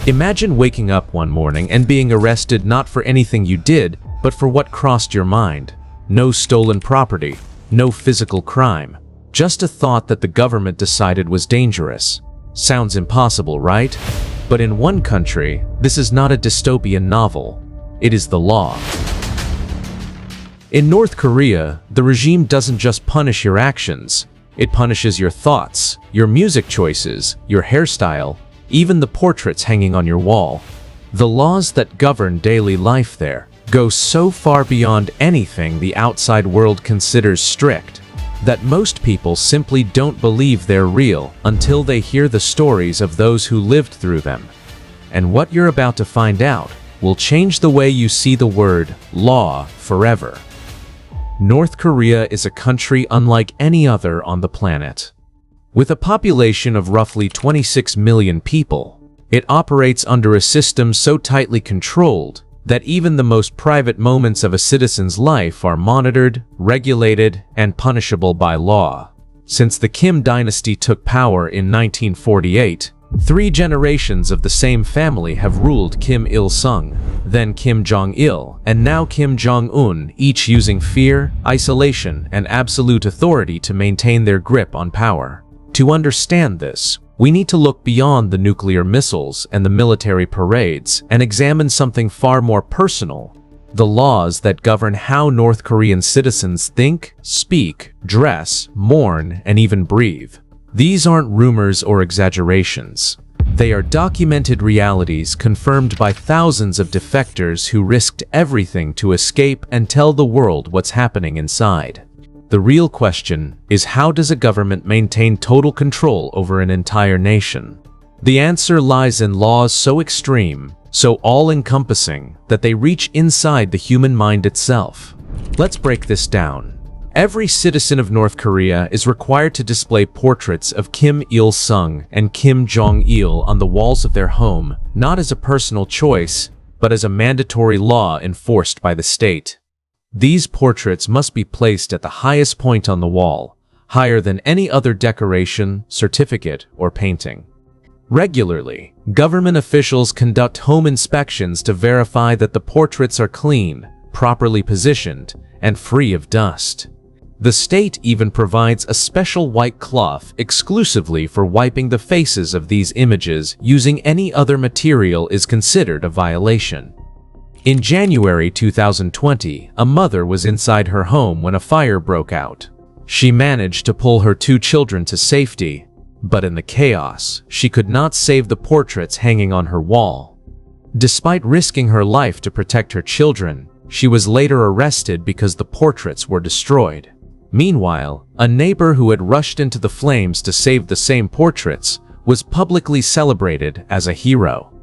Imagine waking up one morning and being arrested not for anything you did, but for what crossed your mind. No stolen property, no physical crime, just a thought that the government decided was dangerous. Sounds impossible, right? But in one country, this is not a dystopian novel. It is the law. In North Korea, the regime doesn't just punish your actions. It punishes your thoughts, your music choices, your hairstyle, even the portraits hanging on your wall. The laws that govern daily life there go so far beyond anything the outside world considers strict that most people simply don't believe they're real until they hear the stories of those who lived through them. And what you're about to find out will change the way you see the word law forever. North Korea is a country unlike any other on the planet. With a population of roughly 26 million people, it operates under a system so tightly controlled that even the most private moments of a citizen's life are monitored, regulated, and punishable by law. Since the Kim dynasty took power in 1948, 3 generations of the same family have ruled Kim Il-sung, then Kim Jong-il, and now Kim Jong-un, each using fear, isolation, and absolute authority to maintain their grip on power. To understand this, we need to look beyond the nuclear missiles and the military parades and examine something far more personal: the laws that govern how North Korean citizens think, speak, dress, mourn, and even breathe. These aren't rumors or exaggerations. They are documented realities confirmed by thousands of defectors who risked everything to escape and tell the world what's happening inside. The real question is, how does a government maintain total control over an entire nation? The answer lies in laws so extreme, so all-encompassing, that they reach inside the human mind itself. Let's break this down. Every citizen of North Korea is required to display portraits of Kim Il-sung and Kim Jong-il on the walls of their home, not as a personal choice, but as a mandatory law enforced by the state. These portraits must be placed at the highest point on the wall, higher than any other decoration, certificate, or painting. Regularly, government officials conduct home inspections to verify that the portraits are clean, properly positioned, and free of dust. The state even provides a special white cloth exclusively for wiping the faces of these images. Using any other material is considered a violation. In January 2020, a mother was inside her home when a fire broke out. She managed to pull her 2 children to safety, but in the chaos, she could not save the portraits hanging on her wall. Despite risking her life to protect her children, she was later arrested because the portraits were destroyed. Meanwhile, a neighbor who had rushed into the flames to save the same portraits was publicly celebrated as a hero.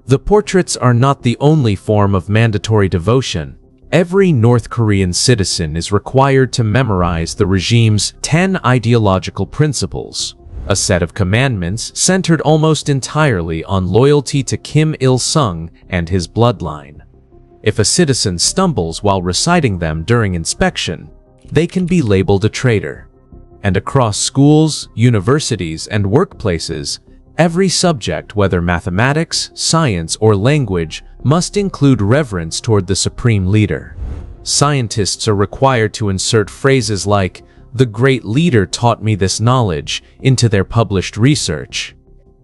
The portraits are not the only form of mandatory devotion. Every North Korean citizen is required to memorize the regime's 10 ideological principles, a set of commandments centered almost entirely on loyalty to Kim Il-sung and his bloodline. If a citizen stumbles while reciting them during inspection, they can be labeled a traitor. And across schools, universities, and workplaces, every subject, whether mathematics, science, or language, must include reverence toward the supreme leader. Scientists are required to insert phrases like, "The great leader taught me this knowledge," into their published research.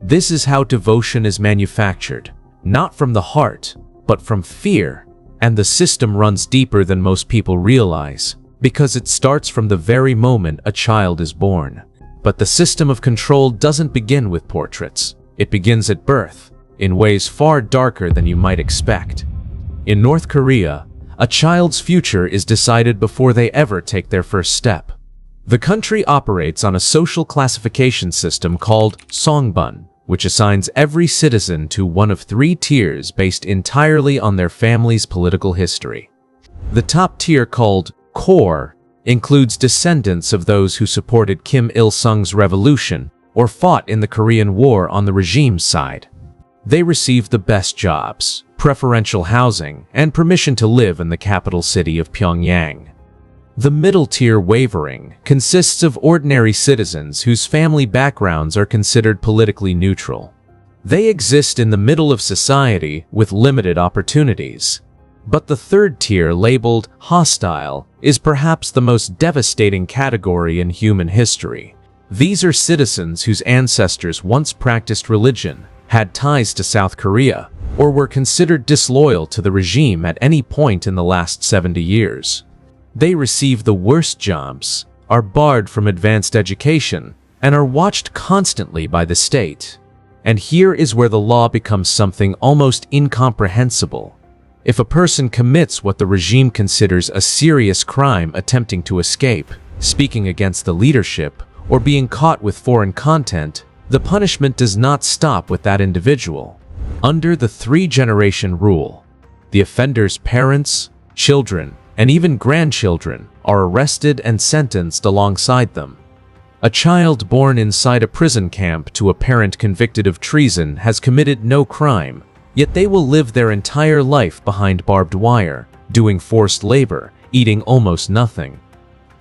This is how devotion is manufactured, not from the heart, but from fear. And the system runs deeper than most people realize, because it starts from the very moment a child is born. But the system of control doesn't begin with portraits. It begins at birth, in ways far darker than you might expect. In North Korea, a child's future is decided before they ever take their first step. The country operates on a social classification system called Songbun, which assigns every citizen to one of 3 tiers based entirely on their family's political history. The top tier, called Core, includes descendants of those who supported Kim Il-sung's revolution or fought in the Korean War on the regime's side. They receive the best jobs, preferential housing, and permission to live in the capital city of Pyongyang. The middle tier, Wavering, consists of ordinary citizens whose family backgrounds are considered politically neutral. They exist in the middle of society with limited opportunities. But the third tier, labeled hostile, is perhaps the most devastating category in human history. These are citizens whose ancestors once practiced religion, had ties to South Korea, or were considered disloyal to the regime at any point in the last 70 years. They receive the worst jobs, are barred from advanced education, and are watched constantly by the state. And here is where the law becomes something almost incomprehensible. If a person commits what the regime considers a serious crime, attempting to escape, speaking against the leadership, or being caught with foreign content, the punishment does not stop with that individual. Under the three-generation rule, the offender's parents, children, and even grandchildren are arrested and sentenced alongside them. A child born inside a prison camp to a parent convicted of treason has committed no crime, yet they will live their entire life behind barbed wire, doing forced labor, eating almost nothing.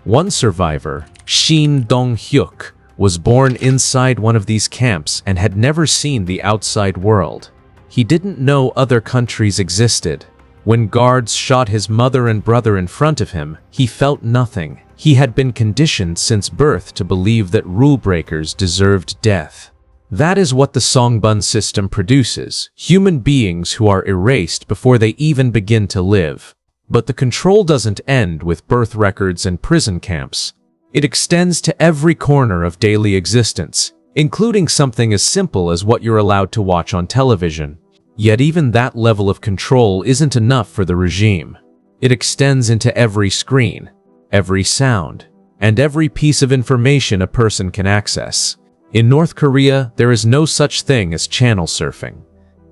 One survivor, Shin Dong-hyuk, was born inside one of these camps and had never seen the outside world. He didn't know other countries existed. When guards shot his mother and brother in front of him, he felt nothing. He had been conditioned since birth to believe that rule breakers deserved death. That is what the Songbun system produces, human beings who are erased before they even begin to live. But the control doesn't end with birth records and prison camps. It extends to every corner of daily existence, including something as simple as what you're allowed to watch on television. Yet even that level of control isn't enough for the regime. It extends into every screen, every sound, and every piece of information a person can access. In North Korea, there is no such thing as channel surfing.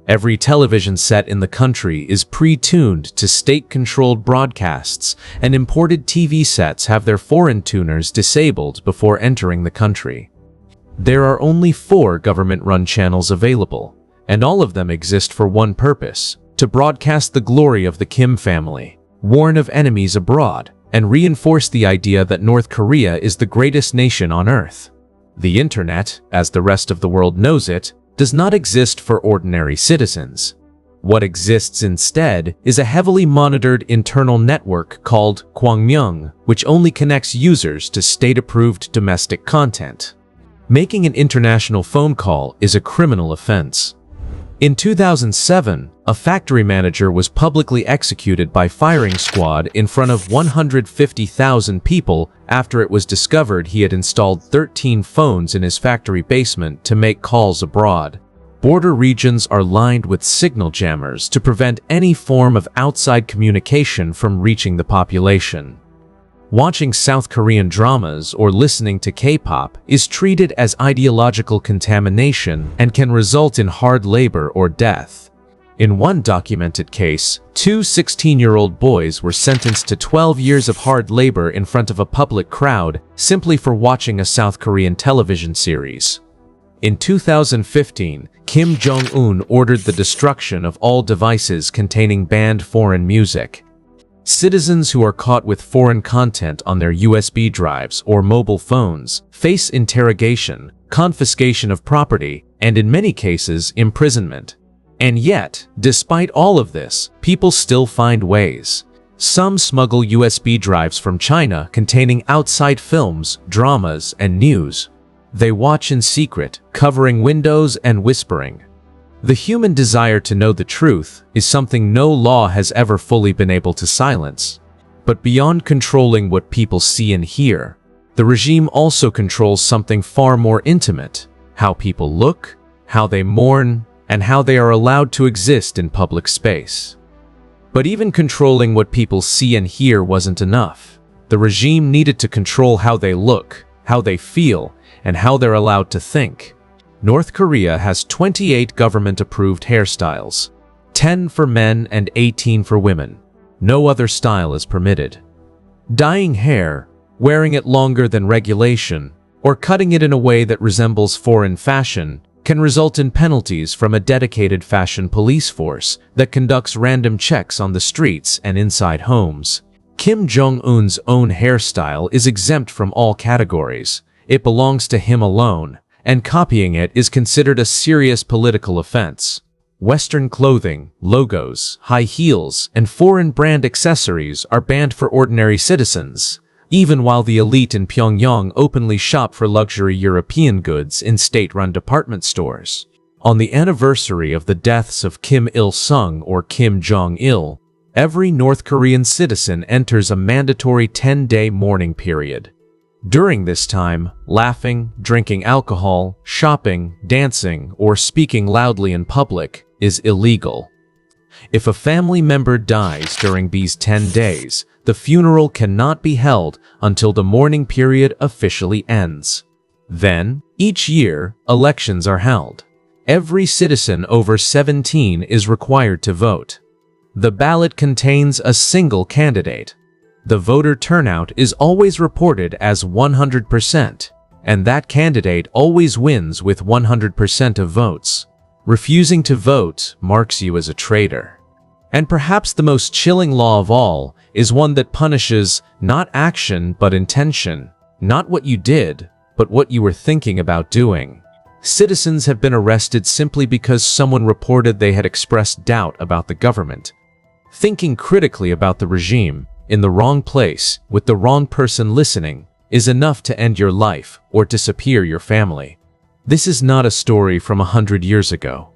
Every television set in the country is pre-tuned to state-controlled broadcasts, and imported TV sets have their foreign tuners disabled before entering the country. There are only 4 government-run channels available, and all of them exist for one purpose: to broadcast the glory of the Kim family, warn of enemies abroad, and reinforce the idea that North Korea is the greatest nation on earth. The internet, as the rest of the world knows it, does not exist for ordinary citizens. What exists instead is a heavily monitored internal network called Kwangmyeong, which only connects users to state-approved domestic content. Making an international phone call is a criminal offense. In 2007, a factory manager was publicly executed by firing squad in front of 150,000 people after it was discovered he had installed 13 phones in his factory basement to make calls abroad. Border regions are lined with signal jammers to prevent any form of outside communication from reaching the population. Watching South Korean dramas or listening to K-pop is treated as ideological contamination and can result in hard labor or death. In one documented case, 2 16-year-old boys were sentenced to 12 years of hard labor in front of a public crowd simply for watching a South Korean television series. In 2015, Kim Jong-un ordered the destruction of all devices containing banned foreign music. Citizens who are caught with foreign content on their USB drives or mobile phones face interrogation, confiscation of property, and in many cases, imprisonment. And yet, despite all of this, people still find ways. Some smuggle USB drives from China containing outside films, dramas, and news. They watch in secret, covering windows and whispering. The human desire to know the truth is something no law has ever fully been able to silence. But beyond controlling what people see and hear, the regime also controls something far more intimate: how people look, how they mourn, and how they are allowed to exist in public space. But even controlling what people see and hear wasn't enough. The regime needed to control how they look, how they feel, and how they're allowed to think. North Korea has 28 government-approved hairstyles, 10 for men and 18 for women. No other style is permitted. Dyeing hair, wearing it longer than regulation, or cutting it in a way that resembles foreign fashion can result in penalties from a dedicated fashion police force that conducts random checks on the streets and inside homes. Kim Jong-un's own hairstyle is exempt from all categories. It belongs to him alone, and copying it is considered a serious political offense. Western clothing, logos, high heels, and foreign brand accessories are banned for ordinary citizens, even while the elite in Pyongyang openly shop for luxury European goods in state-run department stores. On the anniversary of the deaths of Kim Il-sung or Kim Jong-il, every North Korean citizen enters a mandatory 10-day mourning period. During this time, laughing, drinking alcohol, shopping, dancing, or speaking loudly in public is illegal. If a family member dies during these 10 days, the funeral cannot be held until the mourning period officially ends. Then, each year, elections are held. Every citizen over 17 is required to vote. The ballot contains a single candidate. The voter turnout is always reported as 100%, and that candidate always wins with 100% of votes. Refusing to vote marks you as a traitor. And perhaps the most chilling law of all is one that punishes not action but intention, not what you did, but what you were thinking about doing. Citizens have been arrested simply because someone reported they had expressed doubt about the government. Thinking critically about the regime, in the wrong place, with the wrong person listening, is enough to end your life or disappear your family. This is not a story from 100 years ago.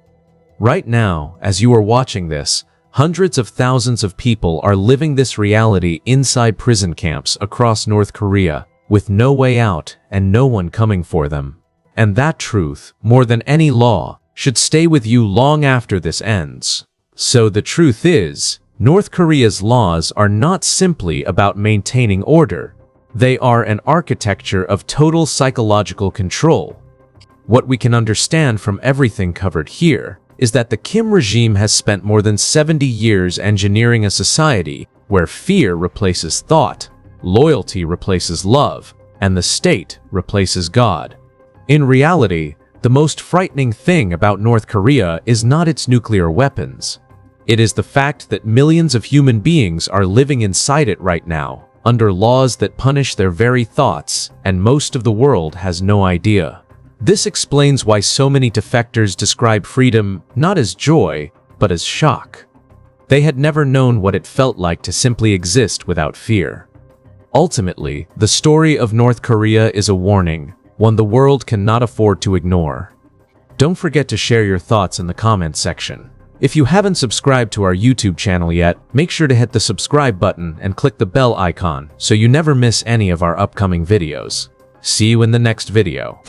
Right now, as you are watching this, hundreds of thousands of people are living this reality inside prison camps across North Korea, with no way out and no one coming for them. And that truth, more than any law, should stay with you long after this ends. So the truth is, North Korea's laws are not simply about maintaining order. They are an architecture of total psychological control. What we can understand from everything covered here is that the Kim regime has spent more than 70 years engineering a society where fear replaces thought, loyalty replaces love, and the state replaces God. In reality, the most frightening thing about North Korea is not its nuclear weapons. It is the fact that millions of human beings are living inside it right now, under laws that punish their very thoughts, and most of the world has no idea. This explains why so many defectors describe freedom not as joy, but as shock. They had never known what it felt like to simply exist without fear. Ultimately, the story of North Korea is a warning, one the world cannot afford to ignore. Don't forget to share your thoughts in the comments section. If you haven't subscribed to our YouTube channel yet, make sure to hit the subscribe button and click the bell icon so you never miss any of our upcoming videos. See you in the next video.